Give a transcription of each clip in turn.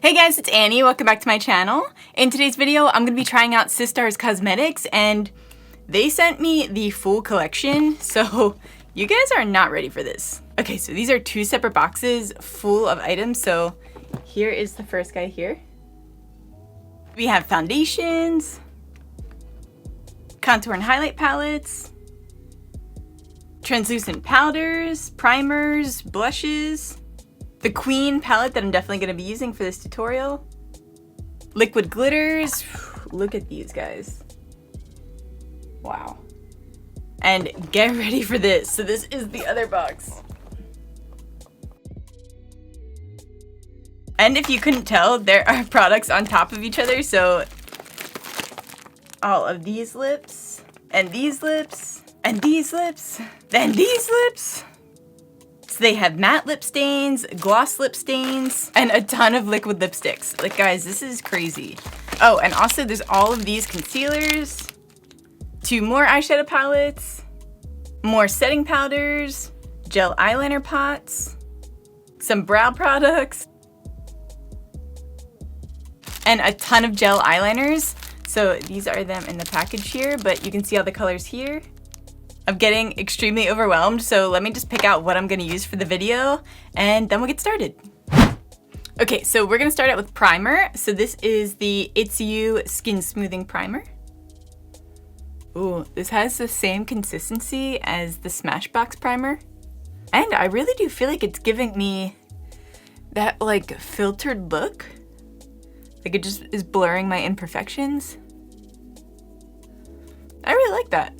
Hey guys, it's Annie. Welcome back to my channel. In today's video, I'm going to be trying out Sistar Cosmetics, and they sent me the full collection, so you guys are not ready for this. Okay, so these are two separate boxes full of items. So here is the first guy here. We have foundations, contour and highlight palettes, translucent powders, primers, blushes, the Queen palette that I'm definitely going to be using for this tutorial, liquid glitters. Look at these guys. Wow. And get ready for this. So this is the other box. And if you couldn't tell, there are products on top of each other. So all of these lips, and these lips, and these lips, then these lips. So they have matte lip stains, gloss lip stains, and a ton of liquid lipsticks. Like, guys, this is crazy. Oh, and also there's all of these concealers, two more eyeshadow palettes, more setting powders, gel eyeliner pots, some brow products, and a ton of gel eyeliners. So these are them in the package here, but you can see all the colors here. I'm getting extremely overwhelmed, so let me just pick out what I'm gonna use for the video, and then we'll get started. Okay, so we're gonna start out with primer. So this is the It's You Skin Smoothing Primer. Ooh, this has the same consistency as the Smashbox primer. And I really do feel like it's giving me that like filtered look. Like it just is blurring my imperfections. I really like that.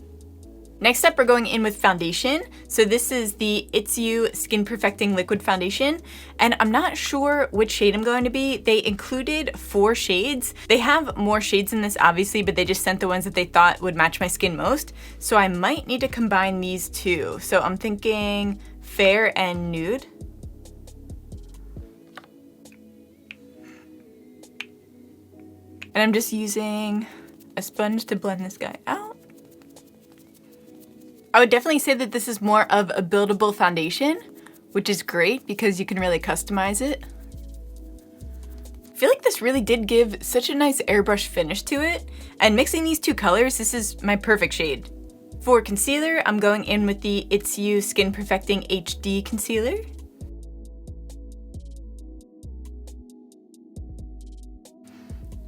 Next up, we're going in with foundation. So this is the It's You Skin Perfecting Liquid Foundation, and I'm not sure which shade I'm going to be. They included 4 shades. They have more shades in this, obviously, but they just sent the ones that they thought would match my skin most. So I might need to combine these two. So I'm thinking fair and nude. And I'm just using a sponge to blend this guy out. I would definitely say that this is more of a buildable foundation, which is great because you can really customize it. I feel like this really did give such a nice airbrush finish to it, and mixing these two colors, this is my perfect shade. For concealer, I'm going in with the It's You Skin Perfecting HD Concealer.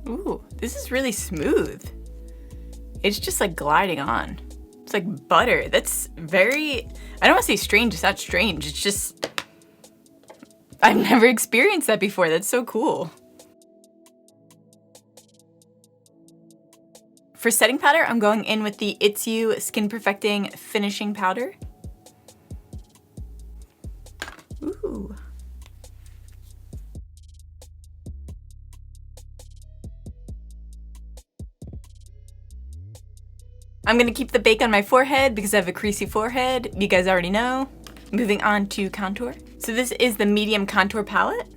Ooh, this is really smooth. It's just like gliding on. It's like butter. That's very, I don't want to say strange, it's not strange. It's just, I've never experienced that before. That's so cool. For setting powder, I'm going in with the It's You Skin Perfecting Finishing Powder. Ooh. I'm gonna keep the bake on my forehead because I have a creasy forehead. You guys already know. Moving on to contour. So this is the medium contour palette.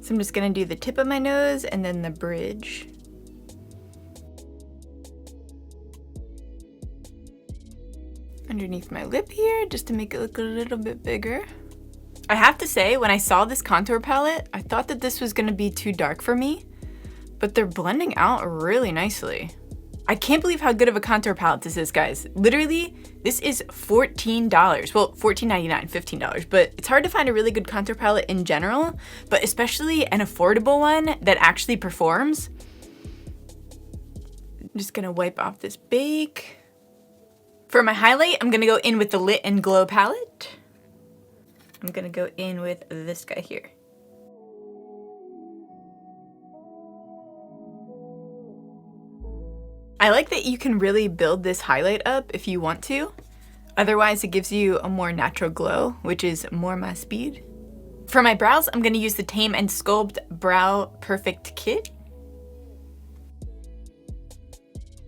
So I'm just gonna do the tip of my nose and then the bridge. Underneath my lip here, just to make it look a little bit bigger. I have to say, when I saw this contour palette, I thought that this was gonna be too dark for me, but they're blending out really nicely. I can't believe how good of a contour palette this is, guys. Literally, this is $14. Well, $14.99, $15, but it's hard to find a really good contour palette in general, but especially an affordable one that actually performs. I'm just gonna wipe off this bake. For my highlight, I'm gonna go in with the Lit and Glow palette. I'm gonna go in with this guy here. I like that you can really build this highlight up if you want to. Otherwise, it gives you a more natural glow, which is more my speed. For my brows, I'm gonna use the Tame and Sculpt Brow Perfect Kit.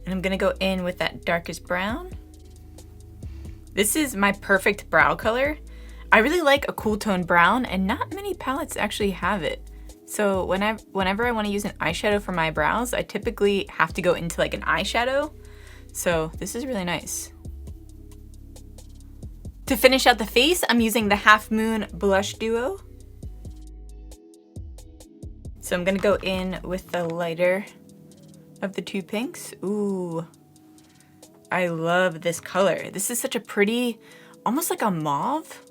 And I'm gonna go in with that darkest brown. This is my perfect brow color. I really like a cool tone brown, and not many palettes actually have it. So whenever I want to use an eyeshadow for my brows, I typically have to go into like an eyeshadow. So this is really nice. To finish out the face, I'm using the Half Moon Blush Duo. So I'm gonna go in with the lighter of the two pinks. Ooh, I love this color. This is such a pretty, almost like a mauve.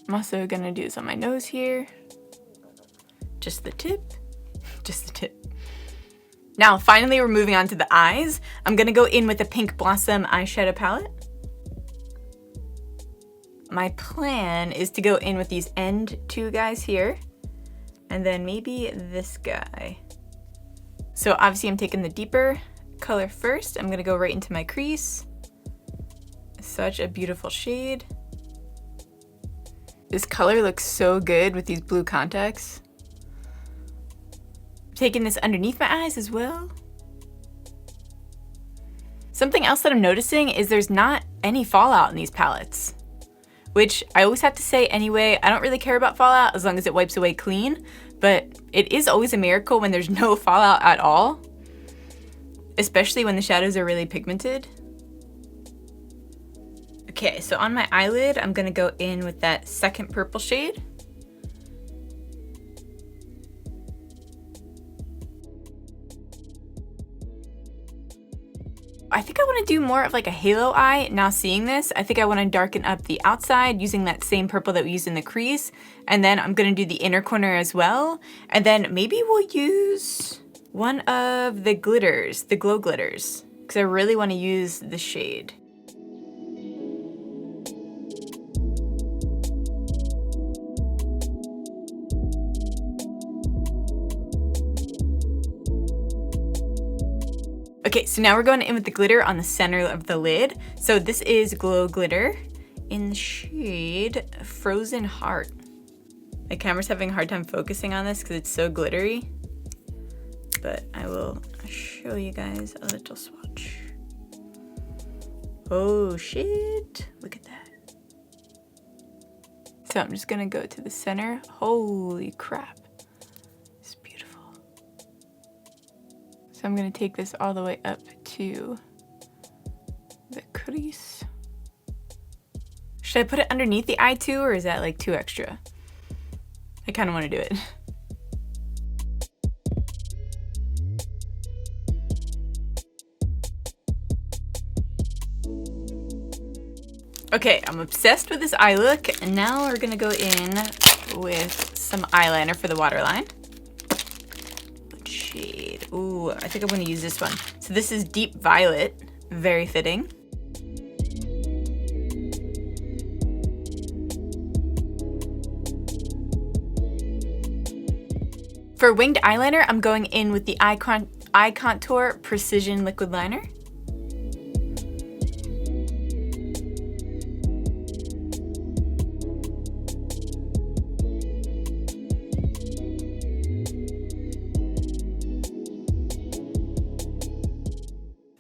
I'm also gonna do this on my nose here. Just the tip, just the tip. Now, finally, we're moving on to the eyes. I'm gonna go in with the Pink Blossom eyeshadow palette. My plan is to go in with these end two guys here, and then maybe this guy. So obviously I'm taking the deeper color first. I'm gonna go right into my crease. Such a beautiful shade. This color looks so good with these blue contacts. Taking this underneath my eyes as well. Something else that I'm noticing is there's not any fallout in these palettes, which I always have to say anyway. I don't really care about fallout as long as it wipes away clean, but it is always a miracle when there's no fallout at all, especially when the shadows are really pigmented. Okay, so on my eyelid, I'm gonna go in with that second purple shade. I think I want to do more of like a halo eye. Now seeing this, I think I want to darken up the outside using that same purple that we used in the crease. And then I'm going to do the inner corner as well. And then maybe we'll use one of the glitters, the glow glitters, because I really want to use the shade. Okay, so now we're going in with the glitter on the center of the lid. So this is Glow Glitter in the shade Frozen Heart. My camera's having a hard time focusing on this because it's so glittery, but I will show you guys a little swatch. Oh shit, look at that. So I'm just gonna go to the center. Holy crap. So I'm gonna take this all the way up to the crease. Should I put it underneath the eye too, or is that like too extra? I kind of want to do it. Okay, I'm obsessed with this eye look, and now we're gonna go in with some eyeliner for the waterline. Shade. Ooh, I think I'm gonna use this one. So this is Deep Violet, very fitting. For winged eyeliner, I'm going in with the Eye Contour Precision Liquid Liner.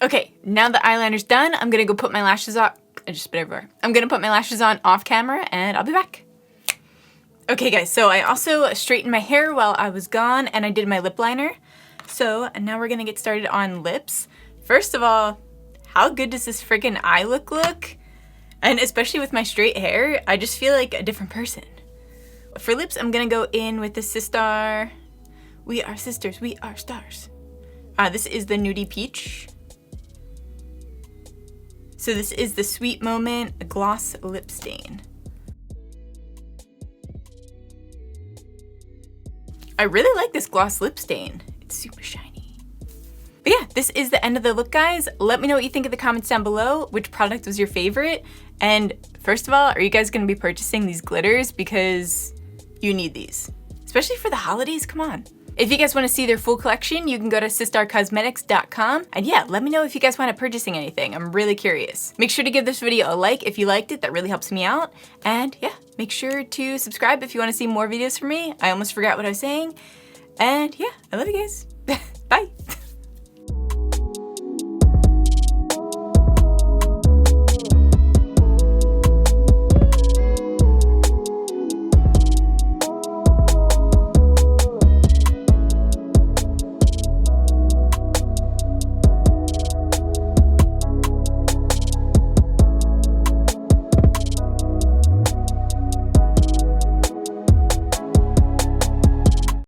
Okay, now the eyeliner's done, I'm gonna go put my lashes on. I just spit everywhere. I'm gonna put my lashes on off camera and I'll be back. Okay guys, so I also straightened my hair while I was gone and I did my lip liner. So now we're gonna get started on lips. First of all, how good does this freaking eye look? And especially with my straight hair, I just feel like a different person. For lips, I'm gonna go in with the Sistar. We are sisters, we are stars. This is the Nudie Peach. So this is the Sweet Moment Gloss Lip Stain. I really like this gloss lip stain. It's super shiny. But yeah, this is the end of the look, guys. Let me know what you think in the comments down below. Which product was your favorite? And first of all, are you guys gonna be purchasing these glitters? Because you need these. Especially for the holidays, come on. If you guys want to see their full collection, you can go to SistarCosmetics.com. And yeah, let me know if you guys wind up purchasing anything. I'm really curious. Make sure to give this video a like if you liked it. That really helps me out. And yeah, make sure to subscribe if you want to see more videos from me. I almost forgot what I was saying. And yeah, I love you guys. Bye.